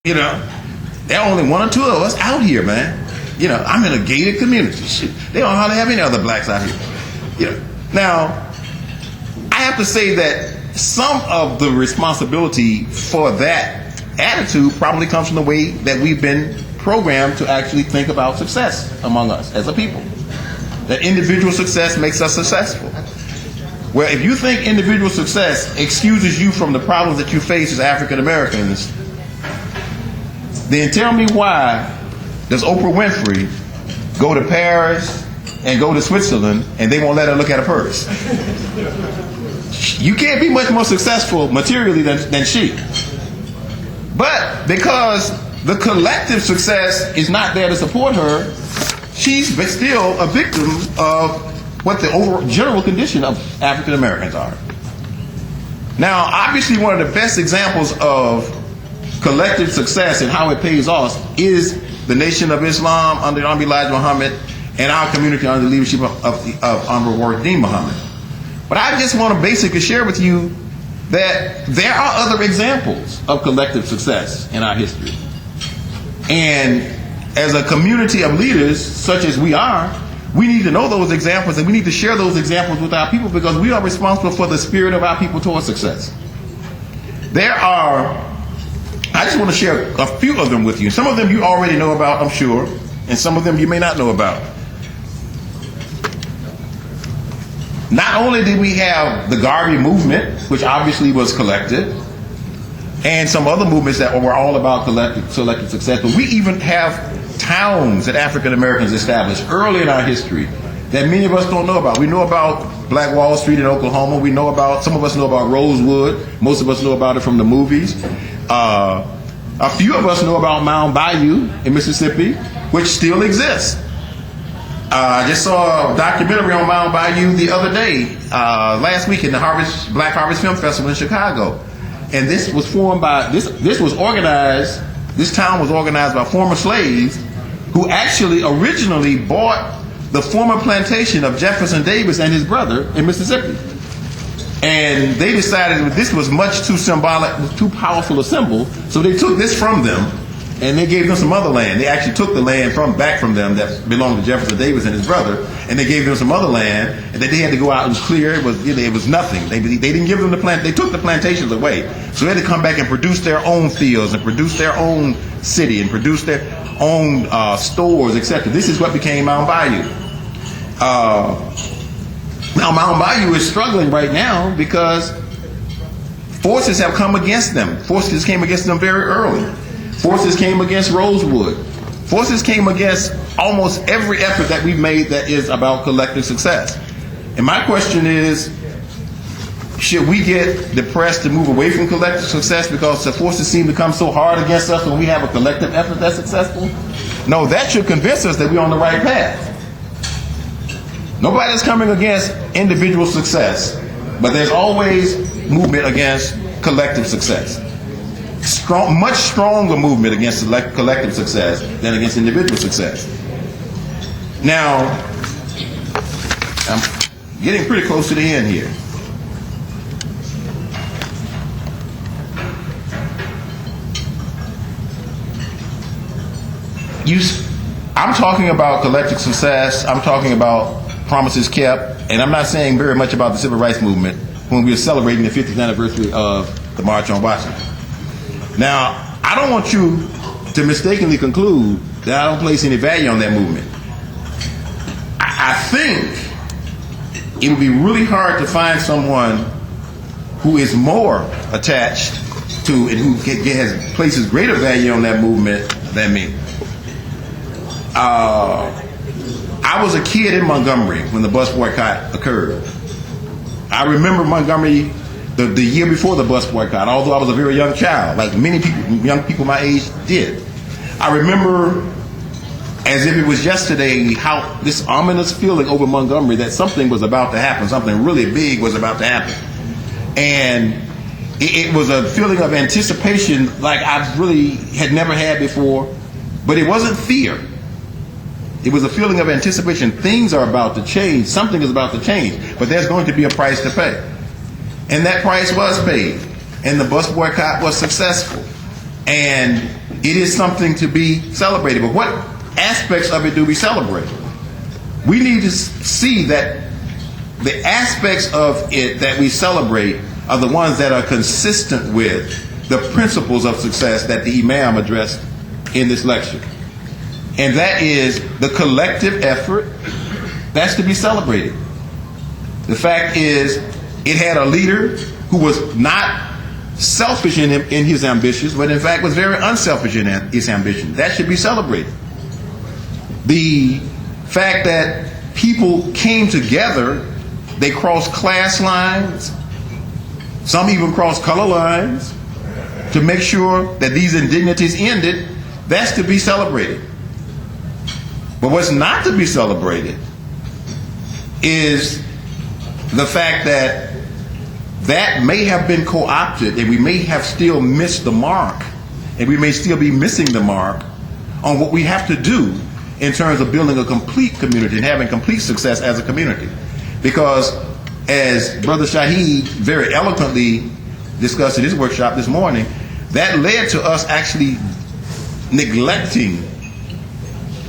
You know, there are only one or two of us out here, man. You know, I'm in a gated community. Shoot, they don't hardly have any other blacks out here. You know, now I have to say that some of the responsibility for that attitude probably comes from the way that we've been programmed to actually think about success among us as a people. That individual success makes us successful. Well, if you think individual success excuses you from the problems that you face as African Americans, then tell me why does Oprah Winfrey go to Paris and go to Switzerland and they won't let her look at a purse? You can't be much more successful materially than she. But because the collective success is not there to support her, she's still a victim of what the overall general condition of African Americans are. Now, obviously one of the best examples of collective success and how it pays off is the Nation of Islam under Imam Mohammed and our community under the leadership of Honorable Deen Mohammed. But I just want to basically share with you that there are other examples of collective success in our history. And as a community of leaders, such as we are, we need to know those examples and we need to share those examples with our people because we are responsible for the spirit of our people towards success. I just want to share a few of them with you. Some of them you already know about, I'm sure, and some of them you may not know about. Not only did we have the Garvey movement, which obviously was collective, and some other movements that were all about collective success, but we even have towns that African Americans established early in our history that many of us don't know about. We know about Black Wall Street in Oklahoma. We know about, some of us know about Rosewood. Most of us know about it from the movies. A few of us know about Mound Bayou in Mississippi, which still exists. I just saw a documentary on Mound Bayou the other day, last week in the Black Harvest Film Festival in Chicago. And this was formed by, this town was organized by former slaves who actually originally bought the former plantation of Jefferson Davis and his brother in Mississippi. And they decided that this was much too symbolic, too powerful a symbol, so they took this from them and they gave them some other land. They actually took the land back from them that belonged to Jefferson Davis and his brother, and they gave them some other land and that they had to go out and clear. It was nothing. They didn't give them the plant. They took the plantations away, so they had to come back and produce their own fields and produce their own city and produce their own stores, etc. This is what became Mound Bayou. Now Mound Bayou is struggling right now because forces have come against them. Forces came against them very early. Forces came against Rosewood. Forces came against almost every effort that we've made that is about collective success. And my question is, should we get depressed to move away from collective success because the forces seem to come so hard against us when we have a collective effort that's successful? No, that should convince us that we're on the right path. Nobody's coming against individual success, but there's always movement against collective success. Much stronger movement against collective success than against individual success. Now, I'm getting pretty close to the end here. I'm talking about collective success. I'm talking about promises kept, and I'm not saying very much about the civil rights movement when we are celebrating the 50th anniversary of the March on Washington. Now, I don't want you to mistakenly conclude that I don't place any value on that movement. I think it would be really hard to find someone who is more attached to and who places greater value on that movement than me. I was a kid in Montgomery when the bus boycott occurred. I remember Montgomery the year before the bus boycott, although I was a very young child, like many people, young people my age did. I remember as if it was yesterday how this ominous feeling over Montgomery that something was about to happen, something really big was about to happen. And it was a feeling of anticipation like I really had never had before, but it wasn't fear. It was a feeling of anticipation. Things are about to change. Something is about to change. But there's going to be a price to pay. And that price was paid. And the bus boycott was successful. And it is something to be celebrated. But what aspects of it do we celebrate? We need to see that the aspects of it that we celebrate are the ones that are consistent with the principles of success that the Imam addressed in this lecture. And that is the collective effort that's to be celebrated. The fact is, it had a leader who was not selfish in his ambitions, but in fact was very unselfish in his ambition. That should be celebrated. The fact that people came together, they crossed class lines, some even crossed color lines, to make sure that these indignities ended, that's to be celebrated. But what's not to be celebrated is the fact that that may have been co-opted, and we may have still missed the mark, and we may still be missing the mark on what we have to do in terms of building a complete community and having complete success as a community. Because as Brother Shaheed very eloquently discussed in his workshop this morning, that led to us actually neglecting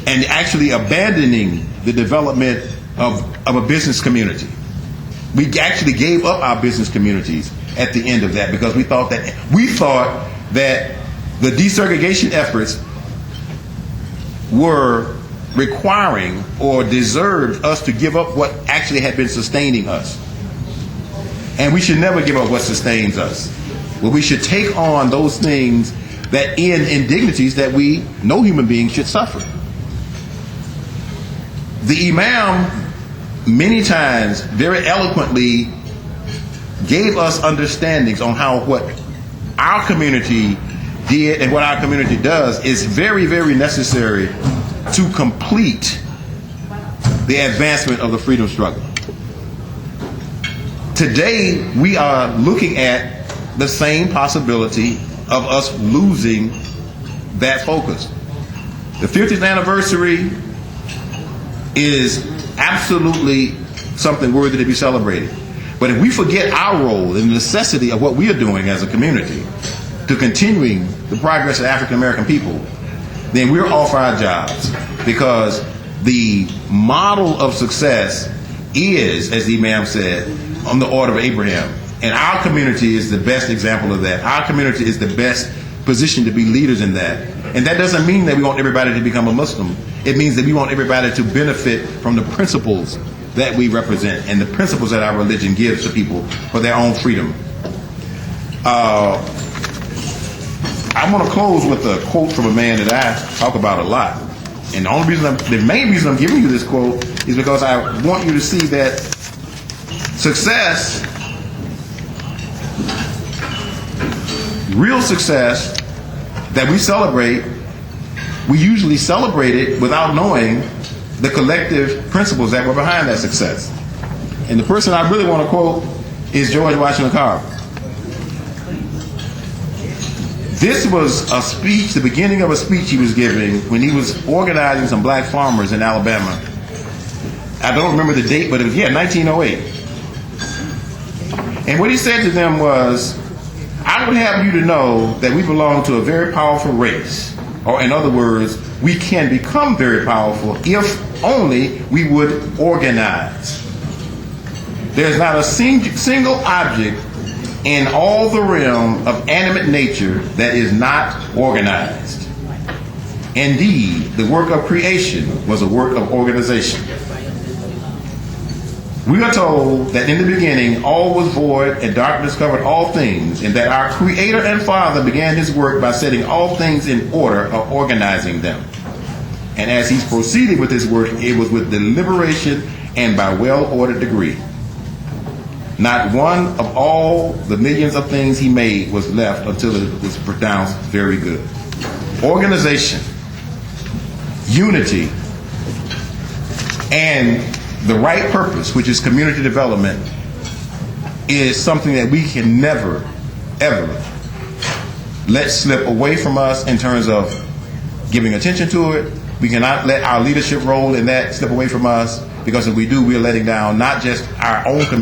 and actually abandoning the development of a business community. We actually gave up our business communities at the end of that because we thought that the desegregation efforts were requiring or deserved us to give up what actually had been sustaining us. And we should never give up what sustains us. Well, we should take on those things that end indignities that no human being should suffer. The Imam many times very eloquently gave us understandings on how what our community did and what our community does is very, very necessary to complete the advancement of the freedom struggle. Today, we are looking at the same possibility of us losing that focus. The 50th anniversary is absolutely something worthy to be celebrated. But if we forget our role and the necessity of what we are doing as a community to continuing the progress of African American people, then we're off our jobs, because the model of success is, as the Imam said, on the order of Abraham. And our community is the best example of that. Our community is the best position to be leaders in that. And that doesn't mean that we want everybody to become a Muslim. It means that we want everybody to benefit from the principles that we represent and the principles that our religion gives to people for their own freedom. I want to close with a quote from a man that I talk about a lot. And the main reason I'm giving you this quote is because I want you to see that success, real success that we celebrate, we usually celebrate it without knowing the collective principles that were behind that success. And the person I really want to quote is George Washington Carver. This was a speech, the beginning of a speech he was giving when he was organizing some black farmers in Alabama. I don't remember the date, but it was, 1908. And what he said to them was, I would have you to know that we belong to a very powerful race. Or in other words, we can become very powerful if only we would organize. There's not a single object in all the realm of animate nature that is not organized. Indeed, the work of creation was a work of organization. We are told that in the beginning all was void and darkness covered all things, and that our Creator and Father began his work by setting all things in order or organizing them. And as he's proceeded with his work, it was with deliberation and by well-ordered degree. Not one of all the millions of things he made was left until it was pronounced very good. Organization, unity, and the right purpose, which is community development, is something that we can never, ever let slip away from us in terms of giving attention to it. We cannot let our leadership role in that slip away from us, because if we do, we're letting down not just our own community,